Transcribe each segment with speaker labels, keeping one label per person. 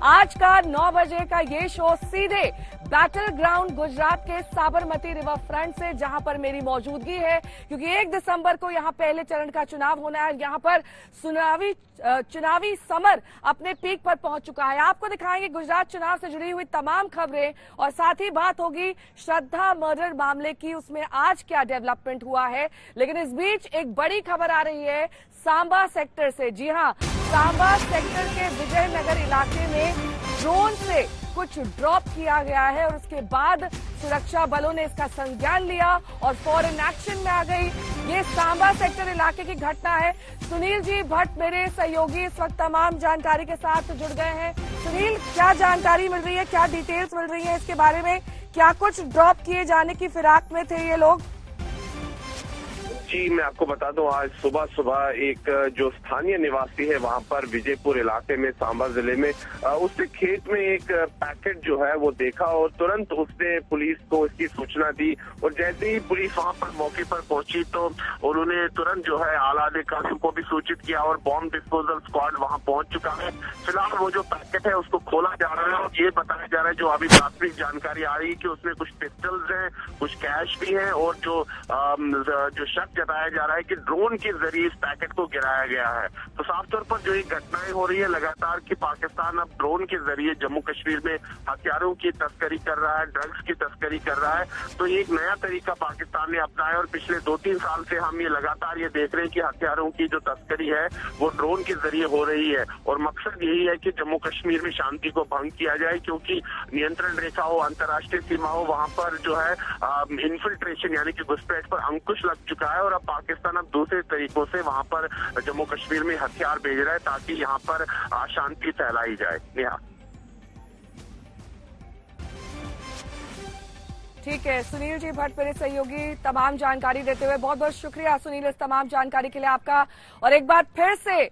Speaker 1: आज का 9 बजे का ये शो सीधे बैटल ग्राउंड गुजरात के साबरमती रिवर फ्रंट से, जहां पर मेरी मौजूदगी है, क्योंकि 1 दिसंबर को यहां पहले चरण का चुनाव होना है। यहां पर चुनावी समर अपने पीक पर पहुंच चुका है। आपको दिखाएंगे गुजरात चुनाव से जुड़ी हुई तमाम खबरें और साथ ही बात होगी श्रद्धा मर्डर मामले की, उसमें आज क्या डेवलपमेंट हुआ है। लेकिन इस बीच एक बड़ी खबर आ रही है सांबा सेक्टर से। जी हां, सांबा सेक्टर के विजयनगर इलाके में ड्रोन से कुछ ड्रॉप किया गया है और उसके बाद सुरक्षा बलों ने इसका संज्ञान लिया और फौरन एक्शन में आ गई। ये सांबा सेक्टर इलाके की घटना है। सुनील जी भट्ट मेरे सहयोगी इस वक्त तमाम जानकारी के साथ जुड़ गए हैं। सुनील, क्या जानकारी मिल रही है, क्या डिटेल्स मिल रही है इसके बारे में? क्या कुछ ड्रॉप किए जाने की फिराक में थे ये लोग?
Speaker 2: जी, मैं आपको बता दूं, आज सुबह सुबह एक जो स्थानीय निवासी है वहां पर विजयपुर इलाके में सांबा जिले में उसने खेत में एक पैकेट जो है वो देखा और तुरंत उसने पुलिस को इसकी सूचना दी। और जैसे ही पुलिस वहां पर मौके पर पहुंची तो उन्होंने तुरंत जो है आला अधिकारियों को भी सूचित किया और बॉम्ब डिस्पोजल स्क्वाड वहां पहुंच चुका है। फिलहाल वो जो पैकेट है उसको खोला जा रहा है और ये बताया जा रहा है, जो अभी प्राथमिक जानकारी आ रही है कि उसमें कुछ पिस्टल्स हैं, कुछ कैश भी है और जो शक जताया जा रहा है कि ड्रोन के जरिए इस पैकेट को गिराया गया है। तो साफ तौर पर जो ये घटनाएं हो रही है लगातार कि पाकिस्तान अब ड्रोन के जरिए जम्मू कश्मीर में हथियारों की तस्करी कर रहा है, ड्रग्स की तस्करी कर रहा है। तो ये एक नया तरीका पाकिस्तान ने अपनाया और पिछले 2-3 साल से हम ये लगातार ये देख रहे हैं कि हथियारों की जो तस्करी है वो ड्रोन के जरिए हो रही है। और मकसद यही है कि जम्मू कश्मीर में शांति को भंग किया जाए, क्योंकि नियंत्रण रेखा हो, अंतर्राष्ट्रीय सीमा हो, वहां पर जो है इन्फिल्ट्रेशन यानी कि घुसपैठ पर अंकुश लग चुका है। और अब पाकिस्तान अब दूसरे तरीकों से वहां पर जम्मू कश्मीर में हथियार भेज रहा है ताकि यहां पर अशांति फैलाई जाए। नेहा,
Speaker 1: ठीक है, सुनील जी भट्ट मेरे सहयोगी तमाम जानकारी देते हुए बहुत बहुत शुक्रिया सुनील इस तमाम जानकारी के लिए आपका। और एक बार फिर से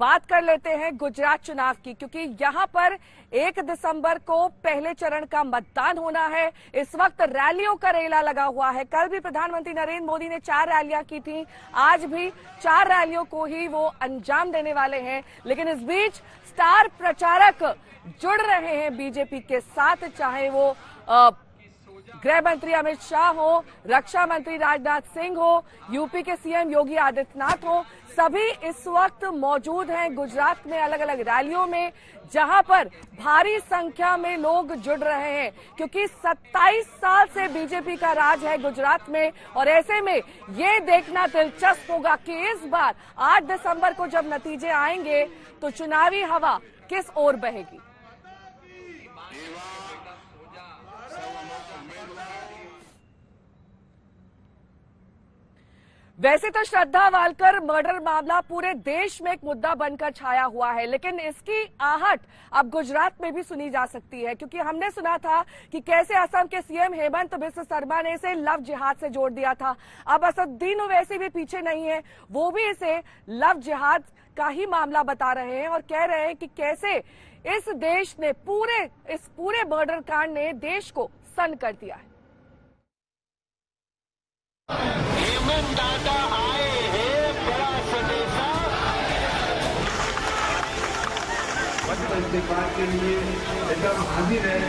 Speaker 1: बात कर लेते हैं गुजरात चुनाव की, क्योंकि यहां पर 1 दिसंबर को पहले चरण का मतदान होना है। इस वक्त रैलियों का रेला लगा हुआ है। कल भी प्रधानमंत्री नरेंद्र मोदी ने 4 रैलियां की थी, आज भी 4 रैलियों को ही वो अंजाम देने वाले हैं। लेकिन इस बीच स्टार प्रचारक जुड़ रहे हैं बीजेपी के साथ, चाहे वो गृह मंत्री अमित शाह हो, रक्षा मंत्री राजनाथ सिंह हो, यूपी के सीएम योगी आदित्यनाथ हो, सभी इस वक्त मौजूद हैं गुजरात में अलग अलग रैलियों में, जहां पर भारी संख्या में लोग जुड़ रहे हैं। क्योंकि 27 साल से बीजेपी का राज है गुजरात में और ऐसे में ये देखना दिलचस्प होगा कि इस बार 8 दिसंबर को जब नतीजे आएंगे तो चुनावी हवा किस ओर बहेगी। वैसे तो श्रद्धा वालकर मर्डर मामला पूरे देश में एक मुद्दा बनकर छाया हुआ है, लेकिन इसकी आहट अब गुजरात में भी सुनी जा सकती है। क्योंकि हमने सुना था कि कैसे असम के सीएम हेमंत बिस्व शर्मा ने इसे लव जिहाद से जोड़ दिया था। अब असदुद्दीन ओवैसी भी पीछे नहीं है, वो भी इसे लव जिहाद का ही मामला बता रहे हैं और कह रहे हैं कि कैसे इस देश ने इस पूरे मर्डर कांड ने देश को सन्न कर दिया है।
Speaker 3: दादा आए हैं, बड़ा संदेशा
Speaker 4: इस्तेमाल के लिए एकदम हाजिर है।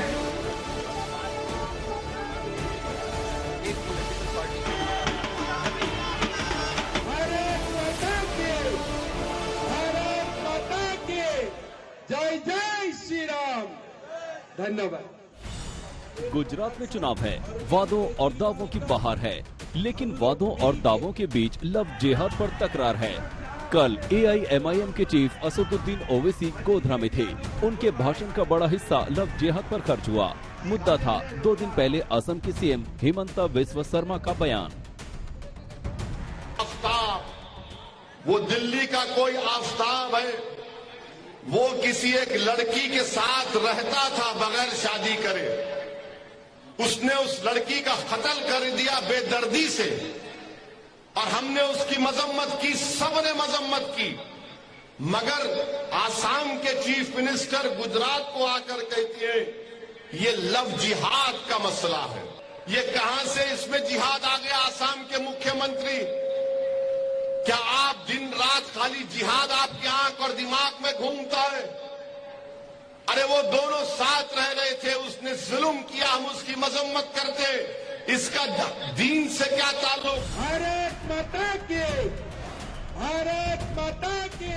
Speaker 3: भारत माता के जय जय श्री राम। धन्यवाद।
Speaker 5: गुजरात में चुनाव है, वादों और दावों की बहार है, लेकिन वादों और दावों के बीच लव जिहाद पर तकरार है। कल AIMIM के चीफ असदुद्दीन ओवैसी गोधरा में थे। उनके भाषण का बड़ा हिस्सा लव जिहाद पर खर्च हुआ। मुद्दा था 2 दिन पहले असम के सीएम हेमंत बिस्व शर्मा का बयान।
Speaker 6: वो दिल्ली का कोई आफताब है, वो किसी एक लड़की के साथ रहता था बगैर शादी करे। उसने उस लड़की का कत्ल कर दिया बेदर्दी से और हमने उसकी मजम्मत की, सबने मजम्मत की। मगर आसाम के चीफ मिनिस्टर गुजरात को आकर कहती है ये लव जिहाद का मसला है। ये कहां से इसमें जिहाद आ गया? आसाम के मुख्यमंत्री, क्या आप दिन रात खाली जिहाद आपकी आंख और दिमाग में घूमता है? अरे वो दोनों साथ रह रहे थे, उसने जुल्म किया, हम उसकी मजम्मत करते, इसका दीन से क्या ताल्लुक।
Speaker 3: भारत माता की, भारत माता की।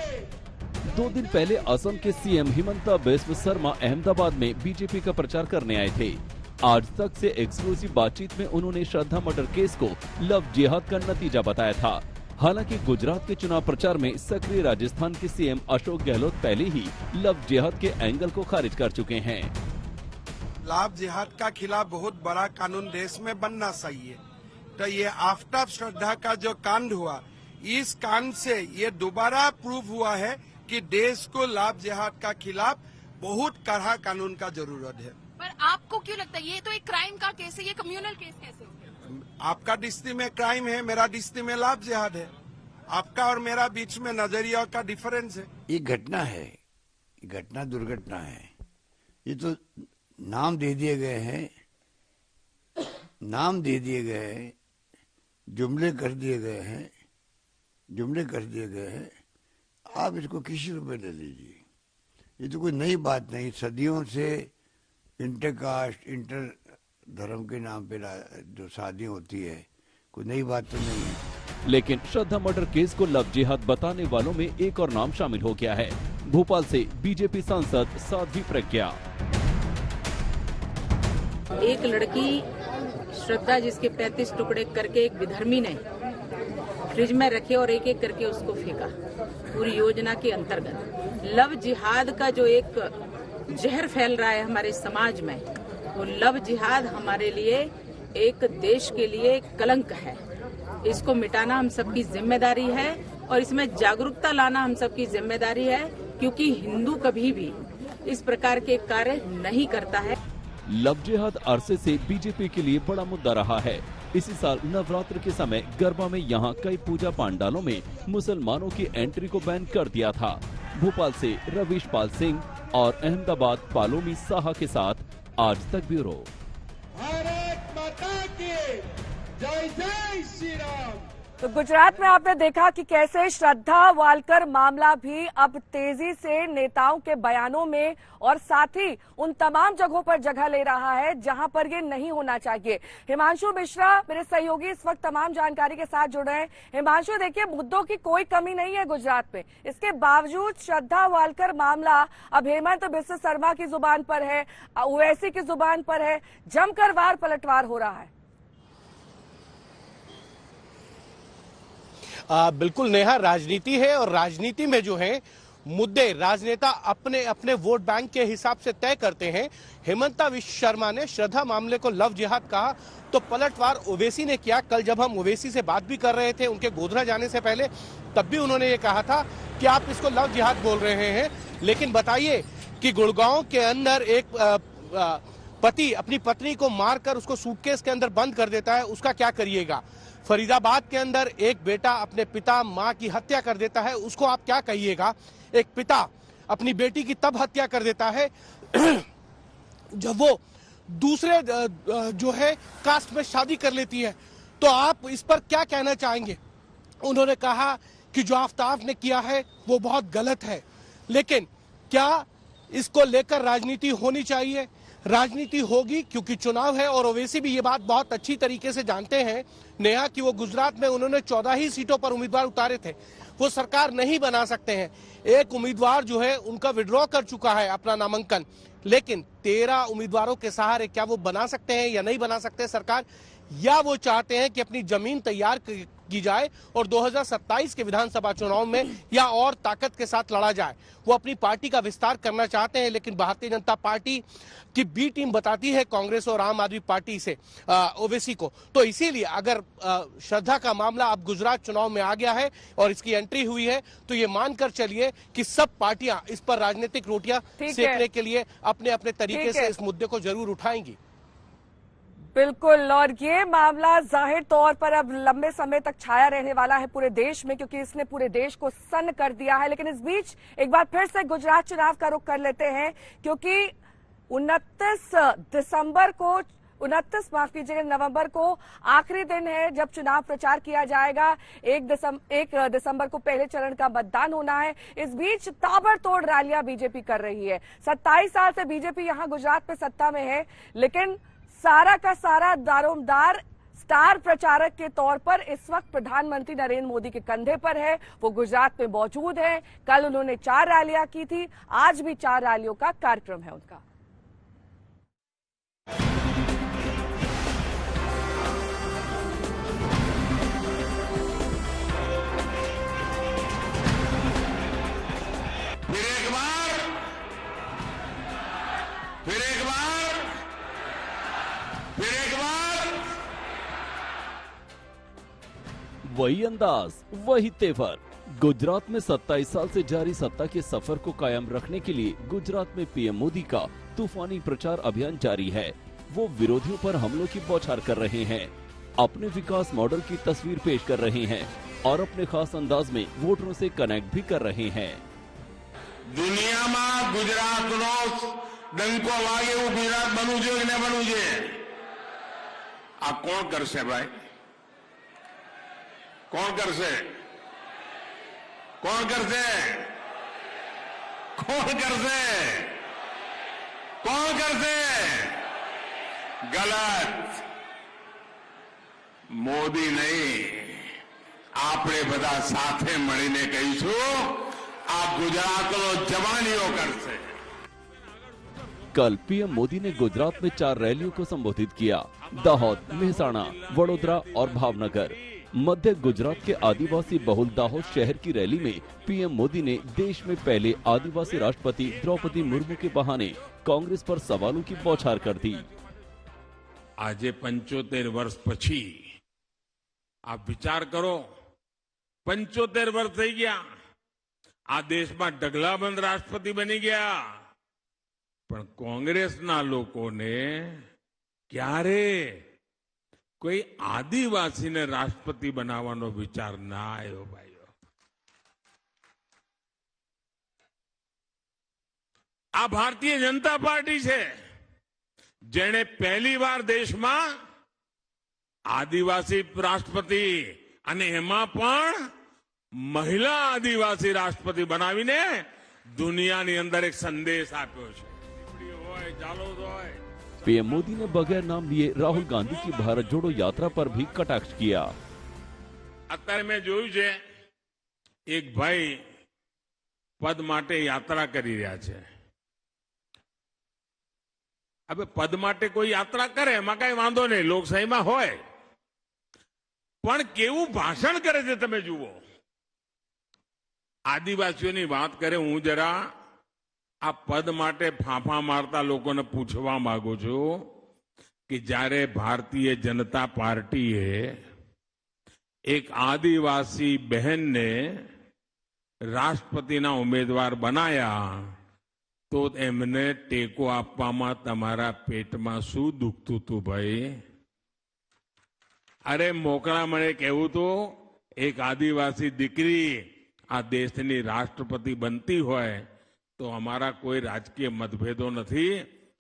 Speaker 5: 2 दिन पहले असम के सीएम हिमंता बिस्वा शर्मा अहमदाबाद में बीजेपी का प्रचार करने आए थे। आज तक से एक्सक्लूसिव बातचीत में उन्होंने श्रद्धा मर्डर केस को लव जिहाद का नतीजा बताया था। हालांकि गुजरात के चुनाव प्रचार में सक्रिय राजस्थान के सीएम अशोक गहलोत पहले ही लव जिहाद के एंगल को खारिज कर चुके हैं।
Speaker 7: लव जिहाद का खिलाफ बहुत बड़ा कानून देश में बनना चाहिए। तो ये आफ्टर श्रद्धा का जो कांड हुआ, इस कांड से ये दोबारा प्रूव हुआ है कि देश को लव जिहाद का खिलाफ बहुत कड़ा कानून का जरूरत है।
Speaker 8: पर आपको क्यों लगता है ये तो एक क्राइम का केस है, ये कम्युनल केस कैसे हो गया?
Speaker 7: आपका दृष्टि में क्राइम है, मेरा दृष्टि में लव जिहाद है। आपका और मेरा बीच में नजरिया का डिफरेंस है।
Speaker 9: ये घटना है, घटना दुर्घटना है। ये तो नाम दे दिए गए हैं, नाम दे दिए गए हैं, जुमले कर दिए गए हैं, जुमले कर दिए गए हैं। आप इसको किसी रूप में ले लीजिए, ये तो कोई नई बात नहीं। सदियों से इंटरकास्ट, इंटर धर्म के नाम पे जो शादी होती है, कोई नई बात तो नहीं है।
Speaker 5: लेकिन श्रद्धा मर्डर केस को लव जिहाद बताने वालों में एक और नाम शामिल हो गया है। भोपाल से बीजेपी सांसद साध्वी प्रज्ञा।
Speaker 10: एक लड़की श्रद्धा जिसके 35 टुकड़े करके एक विधर्मी ने फ्रिज में रखे और एक एक करके उसको फेंका, पूरी योजना के अंतर्गत। लव जिहाद का जो एक जहर फैल रहा है हमारे समाज में, वो लव जिहाद हमारे लिए एक देश के लिए कलंक है। इसको मिटाना हम सबकी जिम्मेदारी है और इसमें जागरूकता लाना हम सबकी जिम्मेदारी है, क्योंकि हिंदू कभी भी इस प्रकार के कार्य नहीं करता है।
Speaker 5: लव जिहाद अरसे से बीजेपी के लिए बड़ा मुद्दा रहा है। इसी साल नवरात्र के समय गरबा में यहाँ कई पूजा पंडालों में मुसलमानों की एंट्री को बैन कर दिया था। भोपाल से रवीश पाल सिंह और अहमदाबाद पालोमी साहा के साथ आज तक ब्यूरो।
Speaker 3: भारत माता की जय, जय श्री राम।
Speaker 1: तो गुजरात में आपने देखा कि कैसे श्रद्धा वालकर मामला भी अब तेजी से नेताओं के बयानों में और साथ ही उन तमाम जगहों पर जगह ले रहा है जहां पर ये नहीं होना चाहिए। हिमांशु मिश्रा मेरे सहयोगी इस वक्त तमाम जानकारी के साथ जुड़ रहे हैं। हिमांशु, देखिए, मुद्दों की कोई कमी नहीं है गुजरात में, इसके बावजूद श्रद्धा वालकर मामला अब हेमंत बिस्वा शर्मा की जुबान पर है, ओवैसी की जुबान पर है, जमकर वार पलटवार हो रहा है।
Speaker 11: बिल्कुल नेहा, राजनीति है और राजनीति में जो है मुद्दे राजनेता अपने अपने वोट बैंक के हिसाब से तय करते हैं। हेमंता बिस्वा शर्मा ने श्रद्धा मामले को लव जिहाद कहा तो पलटवार ओवैसी ने किया। कल जब हम ओवैसी से बात भी कर रहे थे उनके गोधरा जाने से पहले, तब भी उन्होंने ये कहा था कि आप इसको लव जिहाद बोल रहे हैं। लेकिन बताइए कि गुड़गांव के अंदर एक पति अपनी पत्नी को मारकर उसको सूटकेस के अंदर बंद कर देता है, उसका क्या करिएगा? फरीदाबाद के अंदर एक बेटा अपने पिता मां की हत्या कर देता है, उसको आप क्या कहिएगा? एक पिता अपनी बेटी की तब हत्या कर देता है जब वो दूसरे जो है कास्ट में शादी कर लेती है, तो आप इस पर क्या कहना चाहेंगे? उन्होंने कहा कि जो आफ्ताब ने किया है वो बहुत गलत है, लेकिन क्या इसको लेकर राजनीति होनी चाहिए? राजनीति होगी क्योंकि चुनाव है और ओवैसी भी ये बात बहुत अच्छी तरीके से जानते हैं नेहा कि वो गुजरात में उन्होंने 14 ही सीटों पर उम्मीदवार उतारे थे, वो सरकार नहीं बना सकते हैं। एक उम्मीदवार जो है उनका विड्रॉ कर चुका है अपना नामांकन, लेकिन 13 उम्मीदवारों के सहारे क्या वो बना सकते हैं या नहीं बना सकते सरकार? या वो चाहते हैं कि अपनी जमीन तैयार की जाए और 2027 के विधानसभा चुनाव में या और ताकत के साथ लड़ा जाए? वो अपनी पार्टी का विस्तार करना चाहते हैं, लेकिन भारतीय जनता पार्टी की बी टीम बताती है कांग्रेस और आम आदमी पार्टी से ओवैसी को। तो इसीलिए अगर श्रद्धा का मामला अब गुजरात चुनाव में आ गया है और इसकी एंट्री हुई है, तो ये मानकर चलिए कि सब पार्टियां इस पर राजनीतिक रोटियां सेकने के लिए अपने अपने तरीके से इस मुद्दे को जरूर उठाएंगी।
Speaker 1: बिल्कुल, और ये मामला जाहिर तौर पर अब लंबे समय तक छाया रहने वाला है पूरे देश में, क्योंकि इसने पूरे देश को सन्न कर दिया है। लेकिन इस बीच एक बार फिर से गुजरात चुनाव का रुख कर लेते हैं, क्योंकि 29 दिसंबर को माफ कीजिएगा, नवंबर को आखिरी दिन है जब चुनाव प्रचार किया जाएगा। 1 दिसंबर को पहले चरण का मतदान होना है। इस बीच ताबड़तोड़ रैलियां बीजेपी कर रही है। 27 साल से बीजेपी यहां गुजरात में सत्ता में है, लेकिन सारा का सारा दारोमदार स्टार प्रचारक के तौर पर इस वक्त प्रधानमंत्री नरेंद्र मोदी के कंधे पर है। वो गुजरात में मौजूद है। कल उन्होंने 4 रैलियां की थी, आज भी 4 रैलियों का कार्यक्रम है उनका।
Speaker 5: वही अंदाज, वही तेवर। गुजरात में 27 साल से जारी सत्ता के सफर को कायम रखने के लिए गुजरात में पीएम मोदी का तूफानी प्रचार अभियान जारी है। वो विरोधियों पर हमलों की बौछार कर रहे हैं, अपने विकास मॉडल की तस्वीर पेश कर रहे हैं और अपने खास अंदाज में वोटरों से कनेक्ट भी कर रहे हैं।
Speaker 6: दुनिया में गुजरात डंको वागे वो गुजरात बनू जो कि न बनू जे आ कौन करशे भाई? कौन करशे? कौन करशे? कौन करशे? कौन करशे? गलत। मोदी नहीं, आपणे बधा साथे मळीने कहीशुं आ गुजरातनो जवानीओ करशे।
Speaker 5: कल पीएम मोदी ने गुजरात में 4 रैलियों को संबोधित किया। दाहोद, मेहसाणा, वडोदरा और भावनगर। मध्य गुजरात के आदिवासी बहुल दाहोद शहर की रैली में पीएम मोदी ने देश में पहले आदिवासी राष्ट्रपति द्रौपदी मुर्मू के बहाने कांग्रेस पर सवालों की बौछार कर दी।
Speaker 6: आज 75 वर्ष पछी आप विचार करो, 75 वर्ष थई गया आ देश में ढगलाबंध राष्ट्रपति बनी गया, पण कांग्रेसना लोकोने क्यारे कोई आदिवासी ने राष्ट्रपति बनावानो विचार ना आयो भाईओ। आ भारतीय जनता पार्टी छे जेने पहली बार देश में आदिवासी राष्ट्रपति अने एमां पण महिला आदिवासी राष्ट्रपति बनावीने दुनियानी अंदर एक संदेश आप्यो छे।
Speaker 5: पीएम मोदी ने बगैर नाम लिए राहुल गांधी की भारत जोड़ो यात्रा पर भी कटाक्ष किया।
Speaker 6: अत्यारे मैं जोयुं छे एक भाई पद माटे यात्रा करी रह्या छे। अब पद माटे कोई यात्रा करे एमां काई वांधो नहीं, लोकशाही में होय, पण केवुं भाषण करे छे तमे जुओ। आदिवासीओनी बात करे, हूँ जरा आ पद माटे फांफा मारता लोकोने पूछवा मांगु छुं कि जारे भारतीय जनता पार्टीए एक आदिवासी बहन ने राष्ट्रपतिना उम्मीदवार बनाया तो एमने टेको आपवामां तमारा पेटमां शुं दुखतुं तुं भाई? अरे मोकळा मणे कहेवुं तो एक आदिवासी दीकरी आ देशनी राष्ट्रपति बनती होय तो हमारा कोई राजकीय मतभेदो नहीं,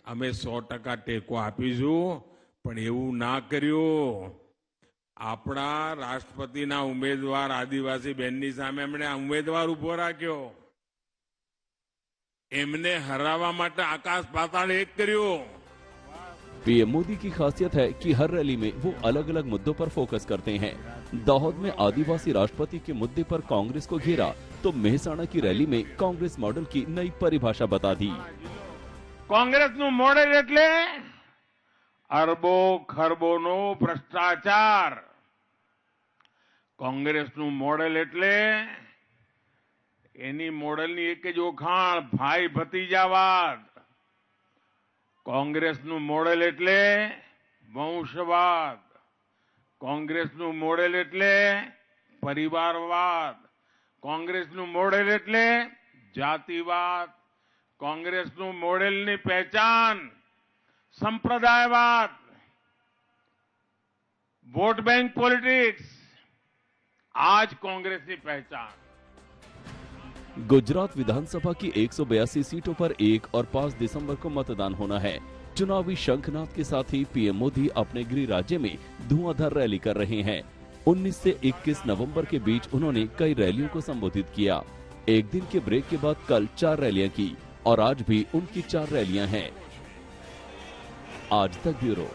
Speaker 6: अमे 100% टेको आपीशुं, पण एवुं ना कर्युं। आपणा राष्ट्रपतिना उम्मीदवार आदिवासी बहननी सामे एमणे उम्मीदवार उभो राख्यो, एमने हरावा माटे आकाश पाताळ एक कर्यो।
Speaker 5: पीएम मोदी की खासियत है कि हर रैली में वो अलग अलग मुद्दों पर फोकस करते हैं। दाहोद में आदिवासी राष्ट्रपति के मुद्दे पर कांग्रेस को घेरा तो मेहसाणा की रैली में कांग्रेस मॉडल की नई परिभाषा बता दी।
Speaker 6: कांग्रेसનું મોડેલ એટલે અરબો ખરબોનો ભ્રષ્ટાચાર। कांग्रेसનું મોડેલ એટલે એની મોડેલની એક જ ઓખાણ ભાઈ ભતીજાવાદ। कांग्रेसનું મોડેલ એટલે વંશવાદ। कांग्रेसનું મોડેલ એટલે પરિવારવાદ। कांग्रेसનું મોડેલ એટલે જાતિવાદ। कांग्रेसનું મોડેલની પહેચાન સંપ્રદાયવાદ, वोट बैंक पॉलिटिक्स आज कांग्रेस की पहचान।
Speaker 5: गुजरात विधानसभा की 182 सीटों पर 1 और 5 दिसंबर को मतदान होना है। चुनावी शंखनाद के साथ ही पीएम मोदी अपने गृह राज्य में धुआंधार रैली कर रहे हैं। 19 से 21 नवंबर के बीच उन्होंने कई रैलियों को संबोधित किया। एक दिन के ब्रेक के बाद कल 4 रैलियां की और आज भी उनकी 4 रैलियां हैं। आज तक ब्यूरो।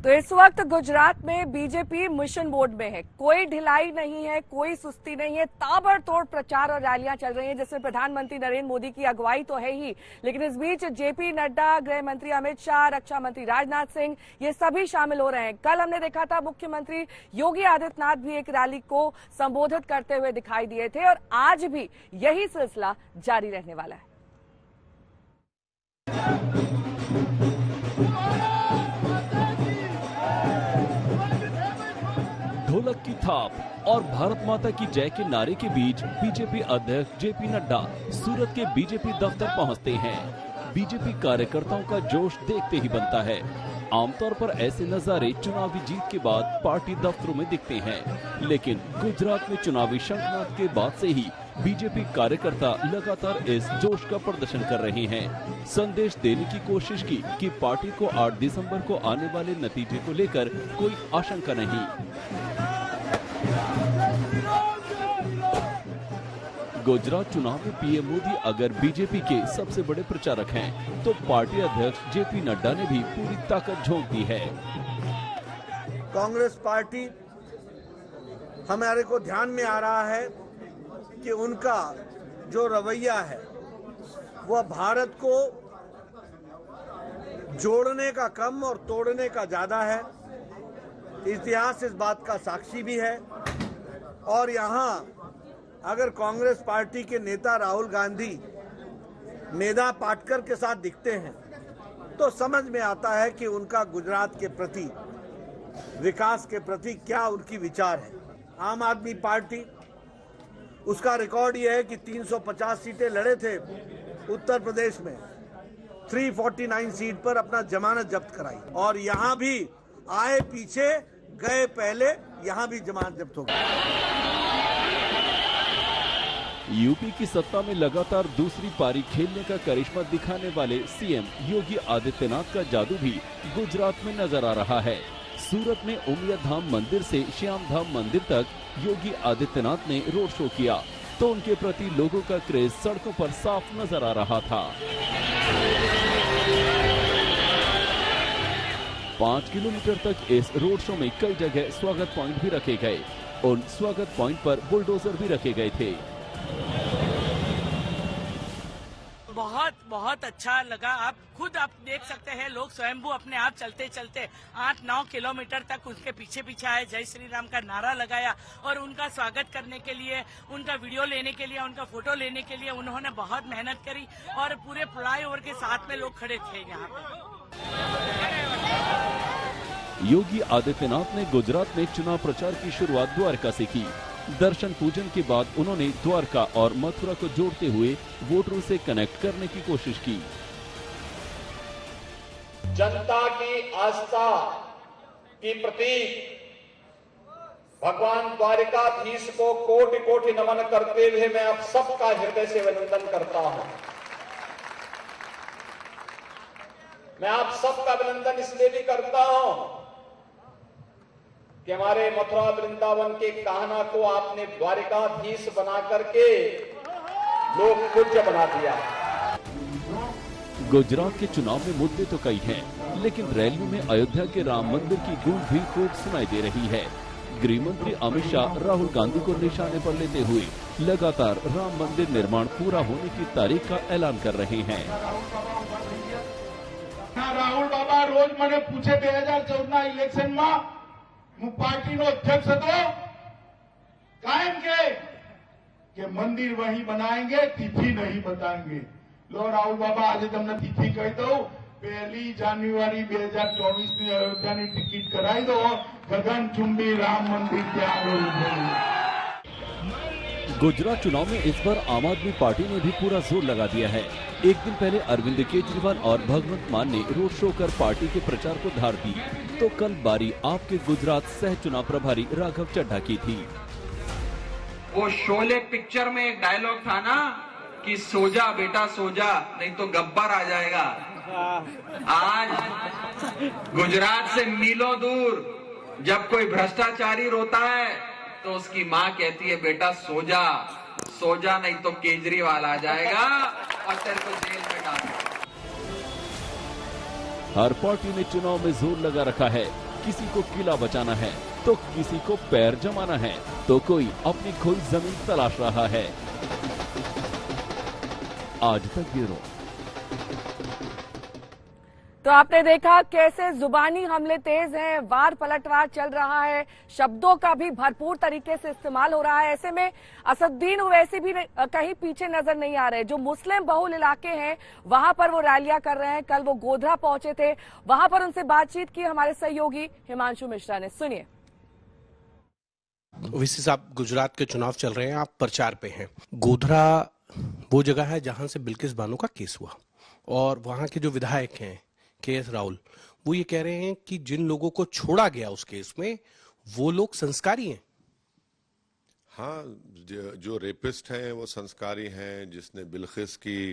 Speaker 1: तो इस वक्त गुजरात में बीजेपी मिशन मोड में है। कोई ढिलाई नहीं है, कोई सुस्ती नहीं है। ताबड़तोड़ प्रचार और रैलियां चल रही हैं, जिसमें प्रधानमंत्री नरेंद्र मोदी की अगुवाई तो है ही, लेकिन इस बीच जेपी नड्डा, गृह मंत्री अमित शाह, रक्षा मंत्री राजनाथ सिंह, ये सभी शामिल हो रहे हैं। कल हमने देखा था मुख्यमंत्री योगी आदित्यनाथ भी एक रैली को संबोधित करते हुए दिखाई दिए थे और आज भी यही सिलसिला जारी रहने वाला है।
Speaker 5: ढोलक की थाप और भारत माता की जय के नारे के बीच बीजेपी अध्यक्ष जेपी नड्डा सूरत के बीजेपी दफ्तर पहुंचते हैं। बीजेपी कार्यकर्ताओं का जोश देखते ही बनता है। आमतौर पर ऐसे नजारे चुनावी जीत के बाद पार्टी दफ्तरों में दिखते हैं, लेकिन गुजरात में चुनावी शंखनाद के बाद से ही बीजेपी कार्यकर्ता लगातार इस जोश का प्रदर्शन कर रहे हैं। संदेश देने की कोशिश की कि पार्टी को 8 दिसंबर को आने वाले नतीजे को लेकर कोई आशंका नहीं। गुजरात चुनाव में पीएम मोदी अगर बीजेपी के सबसे बड़े प्रचारक हैं, तो पार्टी अध्यक्ष जेपी नड्डा ने भी पूरी ताकत झोंक दी है।
Speaker 12: कांग्रेस पार्टी हमारे को ध्यान में आ रहा है कि उनका जो रवैया है वह भारत को जोड़ने का कम और तोड़ने का ज्यादा है। इतिहास इस बात का साक्षी भी है। और यहाँ अगर कांग्रेस पार्टी के नेता राहुल गांधी मेधा पाटकर के साथ दिखते हैं तो समझ में आता है कि उनका गुजरात के प्रति, विकास के प्रति क्या उनकी विचार है। आम आदमी पार्टी, उसका रिकॉर्ड ये है कि 350 सीटें लड़े थे उत्तर प्रदेश में, 349 सीट पर अपना जमानत जब्त कराई और यहाँ भी आए पीछे गए पहले, यहाँ भी जमानत जब्त हो गई।
Speaker 5: यूपी की सत्ता में लगातार दूसरी पारी खेलने का करिश्मा दिखाने वाले सीएम योगी आदित्यनाथ का जादू भी गुजरात में नजर आ रहा है। सूरत में उमिया धाम मंदिर से श्याम धाम मंदिर तक योगी आदित्यनाथ ने रोड शो किया, तो उनके प्रति लोगों का क्रेज सड़कों पर साफ नजर आ रहा था। 5 किलोमीटर तक इस रोड शो में कई जगह स्वागत पॉइंट भी रखे गए। उन स्वागत पॉइंट पर बुलडोजर भी रखे गए थे।
Speaker 13: बहुत अच्छा लगा। आप खुद आप देख सकते हैं, लोग स्वयंभू अपने आप चलते चलते 8-9 किलोमीटर तक उसके पीछे पीछे आए, जय श्री राम का नारा लगाया और उनका स्वागत करने के लिए, उनका वीडियो लेने के लिए, उनका फोटो लेने के लिए उन्होंने बहुत मेहनत करी और पूरे फ्लाईओवर के साथ में लोग खड़े थे यहाँ पे।
Speaker 5: योगी आदित्यनाथ ने गुजरात में चुनाव प्रचार की शुरुआत द्वारका से की। दर्शन पूजन के बाद उन्होंने द्वारका और मथुरा को जोड़ते हुए वोटरों से कनेक्ट करने की कोशिश की।
Speaker 14: जनता की आस्था की प्रतीक भगवान द्वारिकाधीश को कोटि कोटि नमन करते हुए मैं आप सबका हृदय से अभिनंदन करता हूं। मैं आप सबका अभिनंदन इसलिए भी करता हूं कि हमारे मथुरा वृंदावन के कान्हा को आपने द्वारिकाधीश बना करके लोक पूज्य बना दिया।
Speaker 5: गुजरात के चुनाव में मुद्दे तो कई हैं, लेकिन रैलियों में अयोध्या के राम मंदिर की गूंज भी खूब सुनाई दे रही है। गृह मंत्री अमित शाह राहुल गांधी को निशाने पर लेते हुए लगातार राम मंदिर निर्माण पूरा होने की तारीख का ऐलान कर रहे हैं।
Speaker 3: राहुल बाबा रोज मैंने पूछे 2014 इलेक्शन में હું પાર્ટીનો અધ્યક્ષ હતો, કાયમ કે મંદિર વહી બનાएंगे, तिथि नहीं बताएंगे। लो राहुल बाबा આજે તમને तिथि કહી દઉં, 1 જાન્યુઆરી 2024 ની અયોધ્યાની ટિકિટ કરાવી દો, ગગનચુંબી રામ મંદિર ત્યાં આગળ।
Speaker 5: गुजरात चुनाव में इस बार आम आदमी पार्टी ने भी पूरा जोर लगा दिया है। एक दिन पहले अरविंद केजरीवाल और भगवंत मान ने रोड शो कर पार्टी के प्रचार को धार दी, तो कल बारी आपके गुजरात सह चुनाव प्रभारी राघव चड्ढा की थी।
Speaker 15: वो शोले पिक्चर में एक डायलॉग था ना, कि सो जा बेटा सो जा, नहीं तो गब्बर आ जाएगा। आज गुजरात से मीलों दूर जब कोई भ्रष्टाचारी रोता है तो उसकी माँ कहती है बेटा सो जा नहीं तो केजरीवाल आ जाएगा और तेरे को जेल में डाल देगा।
Speaker 5: हर पार्टी ने चुनाव में जोर लगा रखा है। किसी को किला बचाना है तो किसी को पैर जमाना है तो कोई अपनी खोई जमीन तलाश रहा है। आज तक ब्यूरो।
Speaker 1: तो आपने देखा कैसे जुबानी हमले तेज हैं, वार पलटवार चल रहा है, शब्दों का भी भरपूर तरीके से इस्तेमाल हो रहा है। ऐसे में असदुद्दीन ओवैसी भी कहीं पीछे नजर नहीं आ रहे। जो मुस्लिम बहुल इलाके हैं वहां पर वो रैलियां कर रहे हैं। कल वो गोधरा पहुंचे थे, वहां पर उनसे बातचीत की हमारे सहयोगी हिमांशु मिश्रा ने। सुनिए।
Speaker 11: ओवैसी साहब, गुजरात के चुनाव चल रहे हैं, आप प्रचार पे हैं। गोधरा वो जगह है जहां से बिल्किस बानो का केस हुआ और वहां के जो विधायक हैं के.एस. राहुल, वो ये कह रहे हैं कि जिन लोगों को छोड़ा गया उस केस में वो लोग संस्कारी हैं।
Speaker 16: हाँ, जो रेपिस्ट हैं वो संस्कारी हैं। जिसने बिल्किस की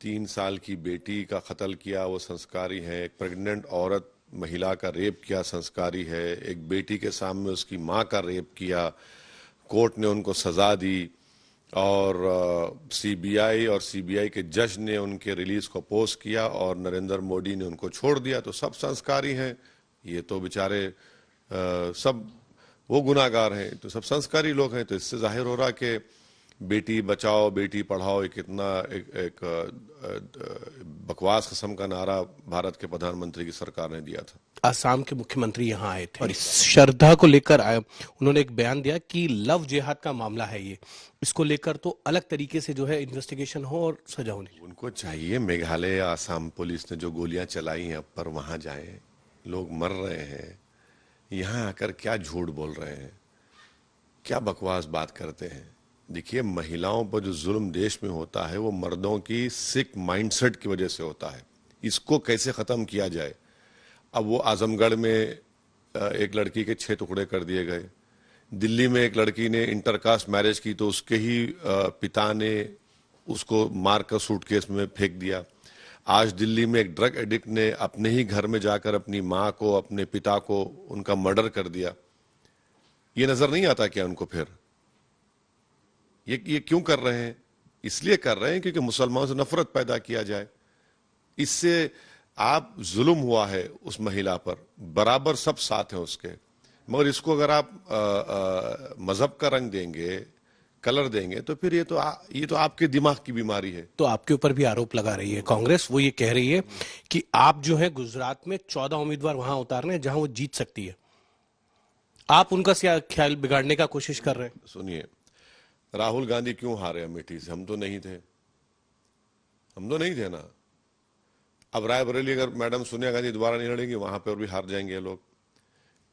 Speaker 16: 3 साल की बेटी का कत्ल किया वो संस्कारी है। एक प्रेग्नेंट औरत महिला का रेप किया संस्कारी है। एक बेटी के सामने उसकी माँ का रेप किया, कोर्ट ने उनको सजा दी और सीबीआई और सीबीआई के जज ने उनके रिलीज को अपोज किया और नरेंद्र मोदी ने उनको छोड़ दिया। तो सब संस्कारी हैं। ये तो बेचारे सब वो गुनाहगार हैं, तो सब संस्कारी लोग हैं। तो इससे जाहिर हो रहा कि बेटी बचाओ बेटी पढ़ाओ एक कितना एक बकवास किस्म का नारा भारत के प्रधानमंत्री की सरकार ने दिया था।
Speaker 11: आसाम के मुख्यमंत्री यहाँ आए थे और इस श्रद्धा को लेकर आए, उन्होंने एक बयान दिया कि लव जिहाद का मामला है ये, इसको लेकर तो अलग तरीके से जो है इन्वेस्टिगेशन हो और सजा होनी।
Speaker 16: उनको चाहिए मेघालय या आसाम पुलिस ने जो गोलियां चलाई हैं अब पर वहां जाए, लोग मर रहे हैं, यहाँ आकर क्या झूठ बोल रहे हैं, क्या बकवास बात करते हैं। देखिए, महिलाओं पर जो जुल्म देश में होता है वो मर्दों की सिक माइंडसेट की वजह से होता है। इसको कैसे खत्म किया जाए। अब वो आजमगढ़ में एक लड़की के 6 टुकड़े कर दिए गए। दिल्ली में एक लड़की ने इंटरकास्ट मैरिज की तो उसके ही पिता ने उसको मारकर सूटकेस में फेंक दिया। आज दिल्ली में एक ड्रग एडिक्ट ने अपने ही घर में जाकर अपनी माँ को, अपने पिता को उनका मर्डर कर दिया। ये नजर नहीं आता क्या उनको? फिर ये क्यों कर रहे हैं? इसलिए कर रहे हैं क्योंकि मुसलमानों से नफरत पैदा किया जाए। इससे आप जुल्म हुआ है उस महिला पर, बराबर सब साथ हैं उसके, मगर इसको अगर आप मजहब का रंग देंगे, कलर देंगे, तो फिर ये तो आपके दिमाग की बीमारी है।
Speaker 11: तो आपके ऊपर भी आरोप लगा रही है कांग्रेस। वो ये कह रही है कि आप जो है गुजरात में 14 उम्मीदवार वहां उतारने जहां वो जीत सकती है, आप उनका ख्याल बिगाड़ने का कोशिश कर रहे हैं।
Speaker 16: सुनिए, राहुल गांधी क्यों हारे अमेठी से? हम तो नहीं थे ना। अब रायबरेली अगर मैडम सोनिया गांधी दोबारा नहीं लड़ेंगी वहां पर भी हार जाएंगे लोग।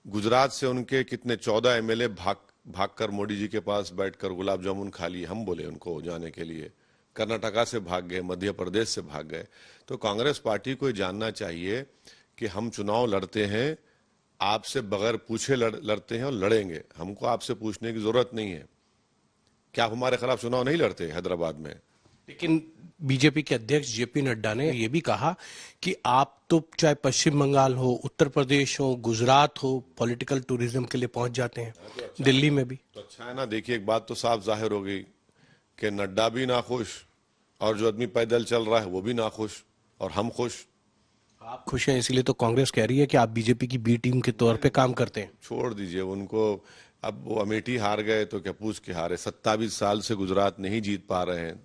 Speaker 16: गुजरात से उनके कितने 14 एमएलए भागकर मोदी जी के पास बैठकर गुलाब जामुन खा लिए, हम बोले उनको जाने के लिए। कर्नाटका से भाग गए, मध्य प्रदेश से भाग गए। तो कांग्रेस पार्टी को जानना चाहिए कि हम चुनाव लड़ते हैं, आपसे बगैर पूछे लड़ते हैं और लड़ेंगे। हमको आपसे पूछने की जरूरत नहीं है। क्या आप हमारे खिलाफ चुनाव नहीं लड़ते हैदराबाद में?
Speaker 11: लेकिन बीजेपी के अध्यक्ष जेपी नड्डा ने यह भी कहा कि आप तो चाहे पश्चिम बंगाल हो, उत्तर प्रदेश हो, गुजरात हो, पॉलिटिकल टूरिज्म के लिए पहुंच जाते हैं। अच्छा, दिल्ली में भी
Speaker 16: तो अच्छा है ना। देखिए, एक बात तो साफ जाहिर हो गई कि नड्डा भी नाखुश और जो आदमी पैदल चल रहा है वो भी नाखुश और हम खुश।
Speaker 11: आप खुश हैं, इसलिए तो कांग्रेस कह रही है कि आप बीजेपी की बी टीम के तौर पे काम करते हैं।
Speaker 16: छोड़ दीजिए उनको। अब वो अमेठी हार गए तो क्या पूछ के हारे? 27 साल से गुजरात नहीं जीत पा रहे हैं,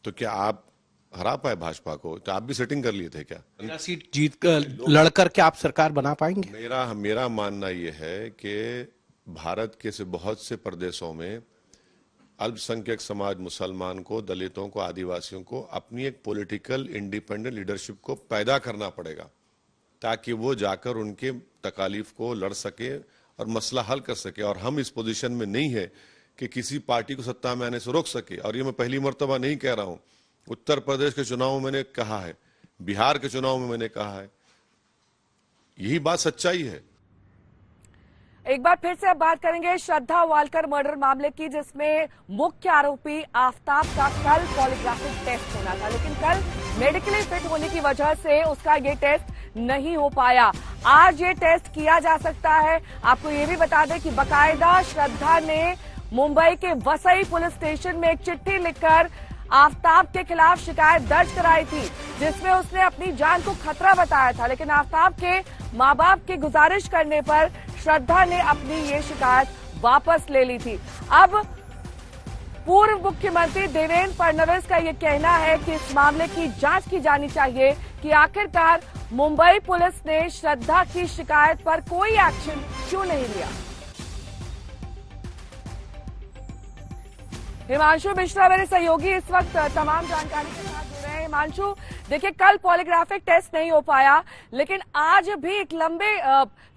Speaker 16: तो क्या आप हरा पाए भाजपा को? तो आप भी सेटिंग कर लिए थे क्या?
Speaker 11: मेरा सीट जीत कर लड़कर के आप सरकार बना पाएंगे?
Speaker 16: मेरा मानना यह है कि भारत के से बहुत से प्रदेशों में अल्पसंख्यक समाज, मुसलमान को, दलितों को, आदिवासियों को अपनी एक पॉलिटिकल इंडिपेंडेंट लीडरशिप को पैदा करना पड़ेगा ताकि वो जाकर उनके तकालीफ को लड़ सके और मसला हल कर सके। और हम इस पोजीशन में नहीं है कि किसी पार्टी को सत्ता में आने से रोक सके। और ये मैं पहली मर्तबा नहीं कह रहा हूं, उत्तर प्रदेश के चुनाव में मैंने कहा है, बिहार के चुनाव में मैंने कहा है, यही बात सच्चाई है।
Speaker 1: एक बार फिर से अब बात करेंगे श्रद्धा वालकर मर्डर मामले की, जिसमें मुख्य आरोपी आफताब का कल पॉलीग्राफिक टेस्ट होना था, लेकिन कल मेडिकली फिट होने की वजह से उसका ये टेस्ट नहीं हो पाया। आज ये टेस्ट किया जा सकता है। आपको ये भी बता दें कि बकायदा श्रद्धा ने मुंबई के वसई पुलिस स्टेशन में एक चिट्ठी लिखकर आफताब के खिलाफ शिकायत दर्ज कराई थी, जिसमें उसने अपनी जान को खतरा बताया था, लेकिन आफताब के मां बाप की गुजारिश करने पर श्रद्धा ने अपनी ये शिकायत वापस ले ली थी। अब पूर्व मुख्यमंत्री देवेंद्र फडणवीस का ये कहना है कि इस मामले की जांच की जानी चाहिए कि आखिरकार मुंबई पुलिस ने श्रद्धा की शिकायत पर कोई एक्शन क्यों नहीं लिया। हिमांशु मिश्रा मेरे सहयोगी इस वक्त तमाम जानकारी के साथ जुड़ रहे हैं। हिमांशु, देखिए कल पॉलीग्राफिक टेस्ट नहीं हो पाया, लेकिन आज भी एक लंबे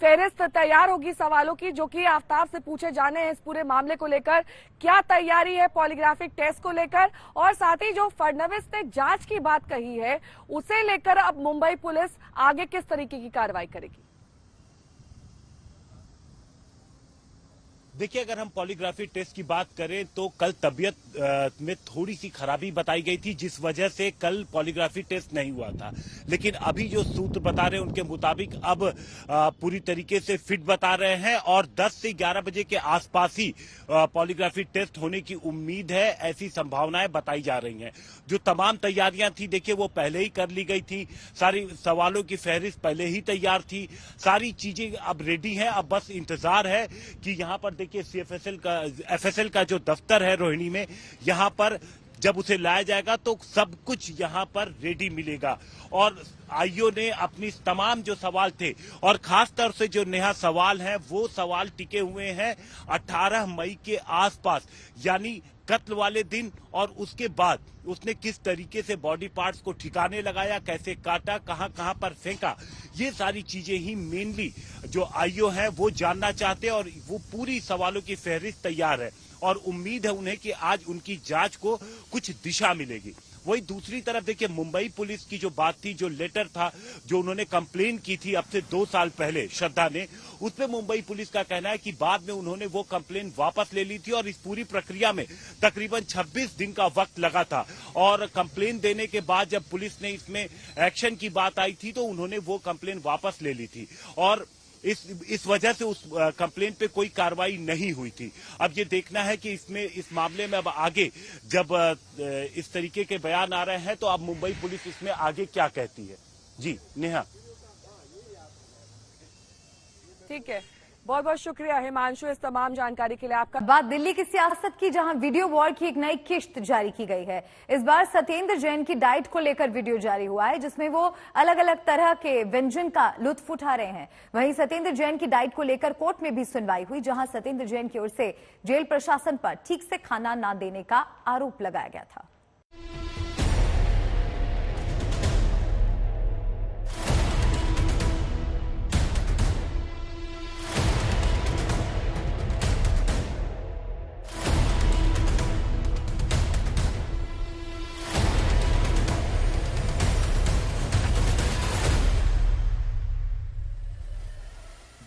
Speaker 1: फेहरिस्त तैयार होगी सवालों की जो कि आफताब से पूछे जाने हैं इस पूरे मामले को लेकर। क्या तैयारी है पॉलीग्राफिक टेस्ट को लेकर, और साथ ही जो फडणवीस ने जांच की बात कही है उसे लेकर अब मुंबई पुलिस आगे किस तरीके की कार्रवाई करेगी?
Speaker 11: देखिए, अगर हम पॉलीग्राफी टेस्ट की बात करें तो कल तबीयत में थोड़ी सी खराबी बताई गई थी, जिस वजह से कल पॉलीग्राफी टेस्ट नहीं हुआ था। लेकिन अभी जो सूत्र बता रहे हैं उनके मुताबिक अब पूरी तरीके से फिट बता रहे हैं और 10 से 11 बजे के आसपास ही पॉलीग्राफी टेस्ट होने की उम्मीद है, ऐसी संभावनाएं बताई जा रही हैं। जो तमाम तैयारियां थी, देखिए वो पहले ही कर ली गई थी, सारी सवालों की फहरिस्त पहले ही तैयार थी, सारी चीजें अब रेडी हैं। अब बस इंतजार है कि यहाँ पर कि एफएसएल का जो दफ्तर है रोहिणी में, यहां पर जब उसे लाया जाएगा तो सब कुछ यहां पर रेडी मिलेगा। और आईओ ने अपनी तमाम जो सवाल थे, और खास तौर से जो नेहा सवाल हैं, वो सवाल टिके हुए हैं 18 मई के आसपास, यानी कत्ल वाले दिन और उसके बाद उसने किस तरीके से बॉडी पार्ट्स को ठिकाने लगाया, कैसे काटा, कहां कहां पर फेंका, ये सारी चीजें ही मेनली जो आईओ हैं वो जानना चाहते हैं। और वो पूरी सवालों की फहरिस्त तैयार है और उम्मीद है उन्हें कि आज उनकी जांच को कुछ दिशा मिलेगी। वही दूसरी तरफ देखिए, मुंबई पुलिस की जो बात थी, जो लेटर था, जो उन्होंने कंप्लेन की थी अब से 2 साल पहले श्रद्धा ने, उसमें मुंबई पुलिस का कहना है कि बाद में उन्होंने वो कंप्लेन वापस ले ली थी और इस पूरी प्रक्रिया में तकरीबन 26 दिन का वक्त लगा था। और कंप्लेन देने के बाद जब पुलिस ने इसमें एक्शन की बात आई थी तो उन्होंने वो कंप्लेन वापस ले ली थी और इस वजह से उस कंप्लेन पे कोई कार्रवाई नहीं हुई थी। अब ये देखना है कि इस मामले में अब आगे जब इस तरीके के बयान आ रहे हैं तो अब मुंबई पुलिस इसमें आगे क्या कहती है। जी नेहा।
Speaker 1: ठीक है, बहुत बहुत शुक्रिया हिमांशु इस तमाम जानकारी के लिए आपका।
Speaker 17: बात दिल्ली की सियासत की, जहां वीडियो वॉर की एक नई किश्त जारी की गई है। इस बार सत्येंद्र जैन की डाइट को लेकर वीडियो जारी हुआ है, जिसमें वो अलग अलग तरह के व्यंजन का लुत्फ उठा रहे हैं। वहीं सत्येंद्र जैन की डाइट को लेकर कोर्ट में भी सुनवाई हुई, जहां सत्येंद्र जैन की ओर से जेल प्रशासन पर ठीक से खाना न देने का आरोप लगाया गया था।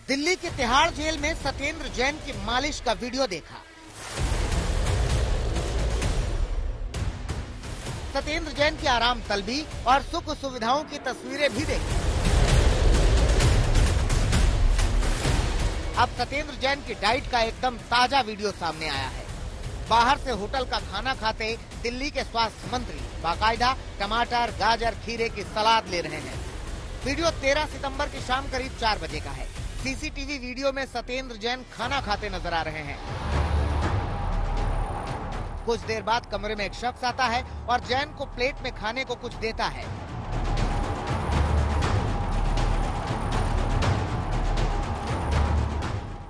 Speaker 18: दिल्ली के तिहाड़ जेल में सत्येंद्र जैन की मालिश का वीडियो देखा। सत्येंद्र जैन की आराम तलबी और सुख सुविधाओं की तस्वीरें भी देखी। अब सत्येंद्र जैन की डाइट का एकदम ताजा वीडियो सामने आया है। बाहर से होटल का खाना खाते दिल्ली के स्वास्थ्य मंत्री बाकायदा टमाटर, गाजर, खीरे की सलाद ले रहे हैं। वीडियो 13 सितंबर की शाम करीब 4 बजे का है। सीसीटीवी वीडियो में सत्येंद्र जैन खाना खाते नजर आ रहे हैं। कुछ देर बाद कमरे में एक शख्स आता है और जैन को प्लेट में खाने को कुछ देता है।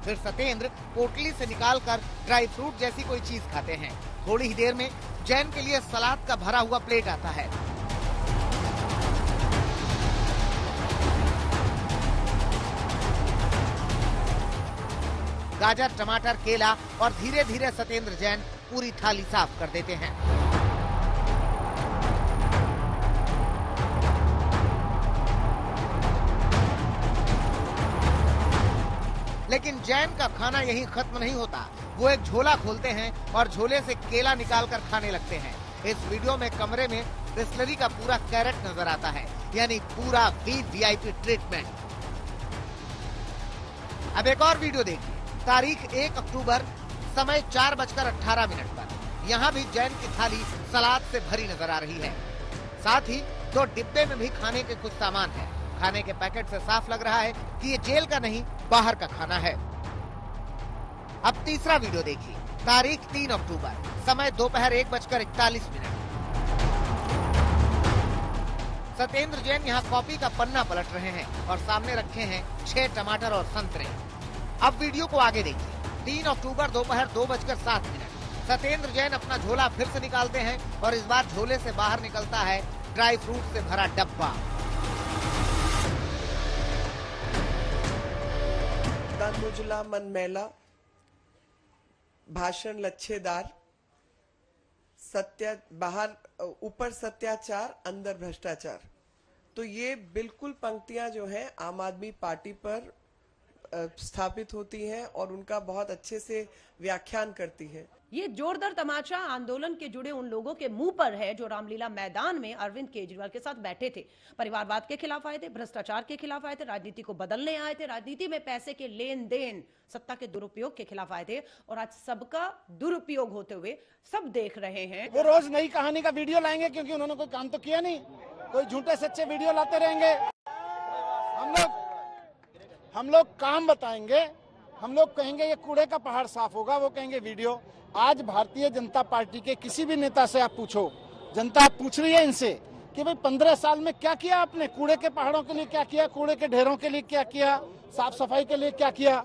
Speaker 18: फिर सत्येंद्र पोटली से निकालकर ड्राई फ्रूट जैसी कोई चीज खाते हैं। थोड़ी ही देर में जैन के लिए सलाद का भरा हुआ प्लेट आता है। गाजर, टमाटर, केला और धीरे धीरे सत्येंद्र जैन पूरी थाली साफ कर देते हैं। लेकिन जैन का खाना यहीं खत्म नहीं होता। वो एक झोला खोलते हैं और झोले से केला निकालकर खाने लगते हैं। इस वीडियो में कमरे में बिस्लरी का पूरा कैरेट नजर आता है, यानी पूरा वीआईपी ट्रीटमेंट। अब एक और वीडियो देखिए, तारीख 1 अक्टूबर, समय 4:18 पर। यहाँ भी जैन की थाली सलाद से भरी नजर आ रही है। साथ ही 2 डिब्बे में भी खाने के कुछ सामान है। खाने के पैकेट से साफ लग रहा है कि ये जेल का नहीं, बाहर का खाना है। अब तीसरा वीडियो देखिए, तारीख 3 अक्टूबर, समय दोपहर 1:41। सत्येंद्र जैन यहाँ कॉपी का पन्ना पलट रहे हैं और सामने रखे हैं 6 टमाटर और संतरे। अब वीडियो को आगे देखिए, 3 अक्टूबर दोपहर 2:07। सत्येंद्र जैन अपना झोला फिर से निकालते हैं और इस बार झोले से बाहर निकलता है ड्राई फ्रूट से भरा डब्बा।
Speaker 19: तन उजला मन मैला, भाषण लच्छेदार, सत्या बाहर ऊपर सत्याचार अंदर भ्रष्टाचार। तो ये बिल्कुल पंक्तियां जो हैं आम आदमी पार्टी पर स्थापित होती हैं और उनका बहुत अच्छे से व्याख्यान करती है।
Speaker 20: ये जोरदार तमाचा आंदोलन के जुड़े उन लोगों के मुंह पर है जो रामलीला मैदान में अरविंद केजरीवाल के साथ बैठे थे। परिवारवाद के खिलाफ आए थे, भ्रष्टाचार के खिलाफ आए थे, राजनीति को बदलने आए थे, राजनीति में पैसे के लेन देन, सत्ता के दुरुपयोग के खिलाफ आए थे। और आज सबका दुरुपयोग होते हुए सब देख रहे हैं।
Speaker 21: वो रोज नई कहानी का वीडियो लाएंगे क्योंकि उन्होंने कोई काम तो किया नहीं, कोई झूठे सच्चे वीडियो लाते रहेंगे। हम लोग काम बताएंगे, हम लोग कहेंगे ये कूड़े का पहाड़ साफ होगा, वो कहेंगे वीडियो। आज भारतीय जनता पार्टी के किसी भी नेता से आप पूछो, जनता आप पूछ रही है इनसे कि भाई 15 साल में क्या किया आपने, कूड़े के पहाड़ों के लिए क्या किया, कूड़े के ढेरों के लिए क्या किया, साफ सफाई के लिए क्या किया।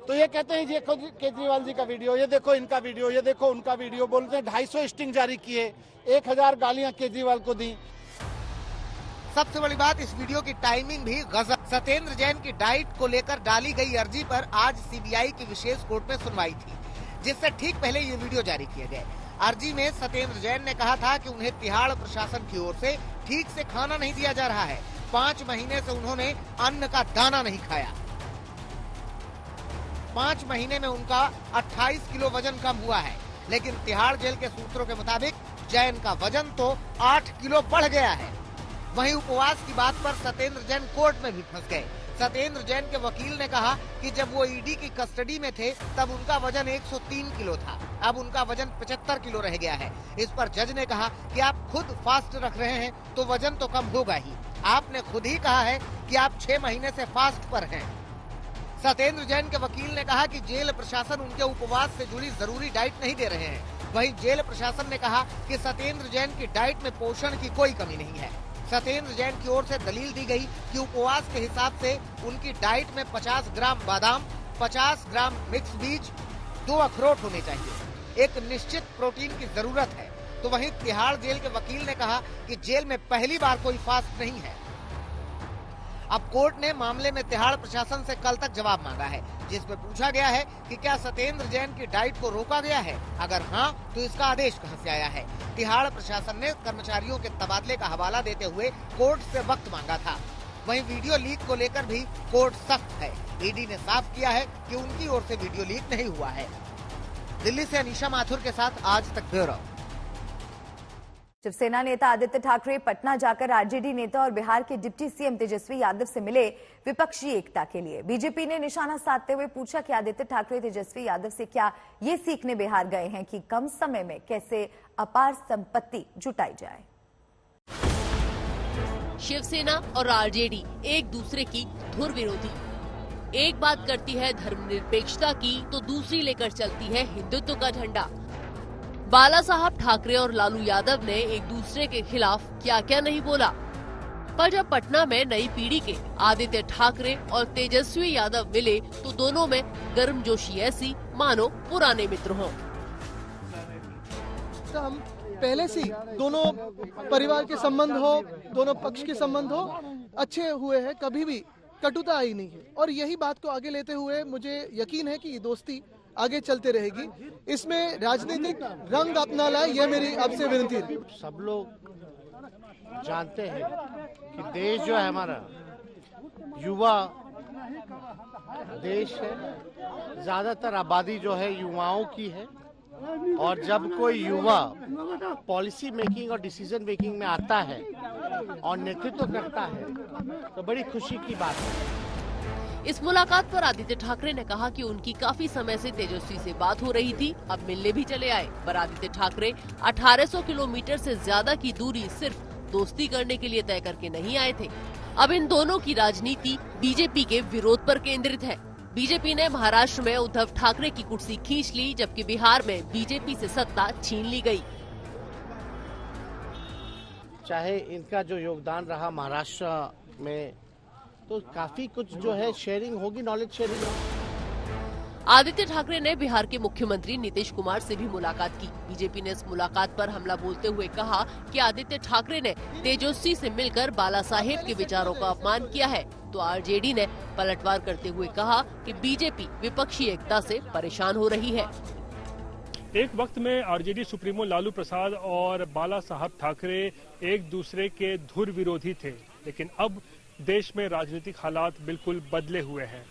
Speaker 21: तो ये कहते हैं ये केजरीवाल जी का वीडियो, ये देखो इनका वीडियो, ये देखो उनका वीडियो। बोलते हैं 250 स्टिंग जारी किए, 1000 गालियां केजरीवाल को दी।
Speaker 18: सबसे बड़ी बात, इस वीडियो की टाइमिंग भी गजब। सत्येंद्र जैन की डाइट को लेकर डाली गई अर्जी पर आज सीबीआई की विशेष कोर्ट में सुनवाई थी, जिससे ठीक पहले ये वीडियो जारी किए गए। अर्जी में सत्येंद्र जैन ने कहा था कि उन्हें तिहाड़ प्रशासन की ओर से ठीक से खाना नहीं दिया जा रहा है। 5 महीने से उन्होंने अन्न का दाना नहीं खाया। 5 महीने में उनका 28 किलो वजन कम हुआ है, लेकिन तिहाड़ जेल के सूत्रों के मुताबिक जैन का वजन तो 8 किलो बढ़ गया है। वहीं उपवास की बात पर सत्येंद्र जैन कोर्ट में भी फंस गए। सत्येंद्र जैन के वकील ने कहा कि जब वो ईडी की कस्टडी में थे तब उनका वजन 103 किलो था, अब उनका वजन 75 किलो रह गया है। इस पर जज ने कहा कि आप खुद फास्ट रख रहे हैं तो वजन तो कम होगा ही। आपने खुद ही कहा है कि आप 6 महीने से फास्ट पर हैं। सत्येंद्र जैन के वकील ने कहा कि जेल प्रशासन उनके उपवास से जुड़ी जरूरी डाइट नहीं दे रहे हैं। वहीं जेल प्रशासन ने कहा कि सत्येंद्र जैन की डाइट में पोषण की कोई कमी नहीं है। सत्येंद्र जैन की ओर से दलील दी गई कि उपवास के हिसाब से उनकी डाइट में 50 ग्राम बादाम, 50 ग्राम मिक्स बीज, 2 अखरोट होने चाहिए। एक निश्चित प्रोटीन की जरूरत है। तो वहीं तिहाड़ जेल के वकील ने कहा कि जेल में पहली बार कोई फास्ट नहीं है। अब कोर्ट ने मामले में तिहाड़ प्रशासन से कल तक जवाब मांगा है, जिसमें पूछा गया है कि क्या सत्येंद्र जैन की डाइट को रोका गया है, अगर हाँ तो इसका आदेश कहां से आया है। तिहाड़ प्रशासन ने कर्मचारियों के तबादले का हवाला देते हुए कोर्ट से वक्त मांगा था। वहीं वीडियो लीक को लेकर भी कोर्ट सख्त है। ईडी ने साफ किया है कि उनकी ओर से वीडियो लीक नहीं हुआ है। दिल्ली से अनीशा माथुर के साथ आज तक ब्यूरो।
Speaker 17: शिवसेना नेता आदित्य ठाकरे पटना जाकर आरजेडी नेता और बिहार के डिप्टी सीएम तेजस्वी यादव से मिले विपक्षी एकता के लिए। बीजेपी ने निशाना साधते हुए पूछा कि आदित्य ठाकरे तेजस्वी यादव से क्या ये सीखने बिहार गए हैं कि कम समय में कैसे अपार संपत्ति जुटाई जाए।
Speaker 22: शिवसेना और आरजेडी एक दूसरे की धुर विरोधी। एक बात करती है धर्मनिरपेक्षता की तो दूसरी लेकर चलती है हिंदुत्व का झंडा। बाला साहब ठाकरे और लालू यादव ने एक दूसरे के खिलाफ क्या क्या नहीं बोला, पर जब पटना में नई पीढ़ी के आदित्य ठाकरे और तेजस्वी यादव मिले तो दोनों में गर्मजोशी ऐसी मानो पुराने मित्र हों।
Speaker 23: हम पहले से दोनों परिवार के संबंध हो, दोनों पक्ष के संबंध हो, अच्छे हुए हैं, कभी भी कटुता आई नहीं है। और यही बात को आगे लेते हुए मुझे यकीन है कि ये दोस्ती आगे चलते रहेगी। इसमें राजनीतिक रंग अपना लाए, ये मेरी आपसे विनती है।
Speaker 24: सब लोग जानते हैं कि देश जो है हमारा युवा देश है, ज्यादातर आबादी जो है युवाओं की है, और जब कोई युवा पॉलिसी मेकिंग और डिसीजन मेकिंग में आता है और नेतृत्व करता है तो बड़ी खुशी की बात है।
Speaker 22: इस मुलाकात पर आदित्य ठाकरे ने कहा कि उनकी काफी समय से तेजस्वी से बात हो रही थी, अब मिलने भी चले आए। पर आदित्य ठाकरे 1800 किलोमीटर से ज्यादा की दूरी सिर्फ दोस्ती करने के लिए तय करके नहीं आए थे। अब इन दोनों की राजनीति बीजेपी के विरोध पर केंद्रित है। बीजेपी ने महाराष्ट्र में उद्धव ठाकरे की कुर्सी खींच ली, जबकि बिहार में बीजेपी से सत्ता छीन ली गई।
Speaker 24: चाहे इनका जो योगदान रहा महाराष्ट्र में, तो काफी कुछ जो है शेयरिंग होगी, नॉलेज शेयरिंग।
Speaker 22: आदित्य ठाकरे ने बिहार के मुख्यमंत्री नीतीश कुमार से भी मुलाकात की। बीजेपी ने इस मुलाकात पर हमला बोलते हुए कहा कि आदित्य ठाकरे ने तेजस्वी से मिलकर बाला साहेब के विचारों का अपमान किया है, तो आरजेडी ने पलटवार करते हुए कहा कि बीजेपी विपक्षी एकता से परेशान हो रही है।
Speaker 2: एक वक्त में आरजेडी सुप्रीमो लालू प्रसाद और बाला साहब ठाकरे एक दूसरे के धुर विरोधी थे, लेकिन अब देश में राजनीतिक हालात बिल्कुल बदले हुए हैं।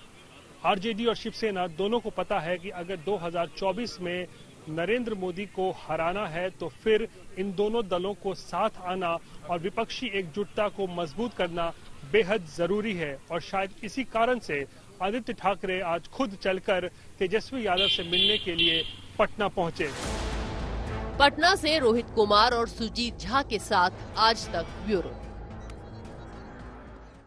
Speaker 2: आरजेडी और शिवसेना दोनों को पता है कि अगर 2024 में नरेंद्र मोदी को हराना है तो फिर इन दोनों दलों को साथ आना और विपक्षी एकजुटता को मजबूत करना बेहद जरूरी है। और शायद इसी कारण से आदित्य ठाकरे आज खुद चलकर तेजस्वी यादव से मिलने के लिए पटना पहुंचे।
Speaker 22: पटना से रोहित कुमार और सुजीत झा के साथ आज तक ब्यूरो।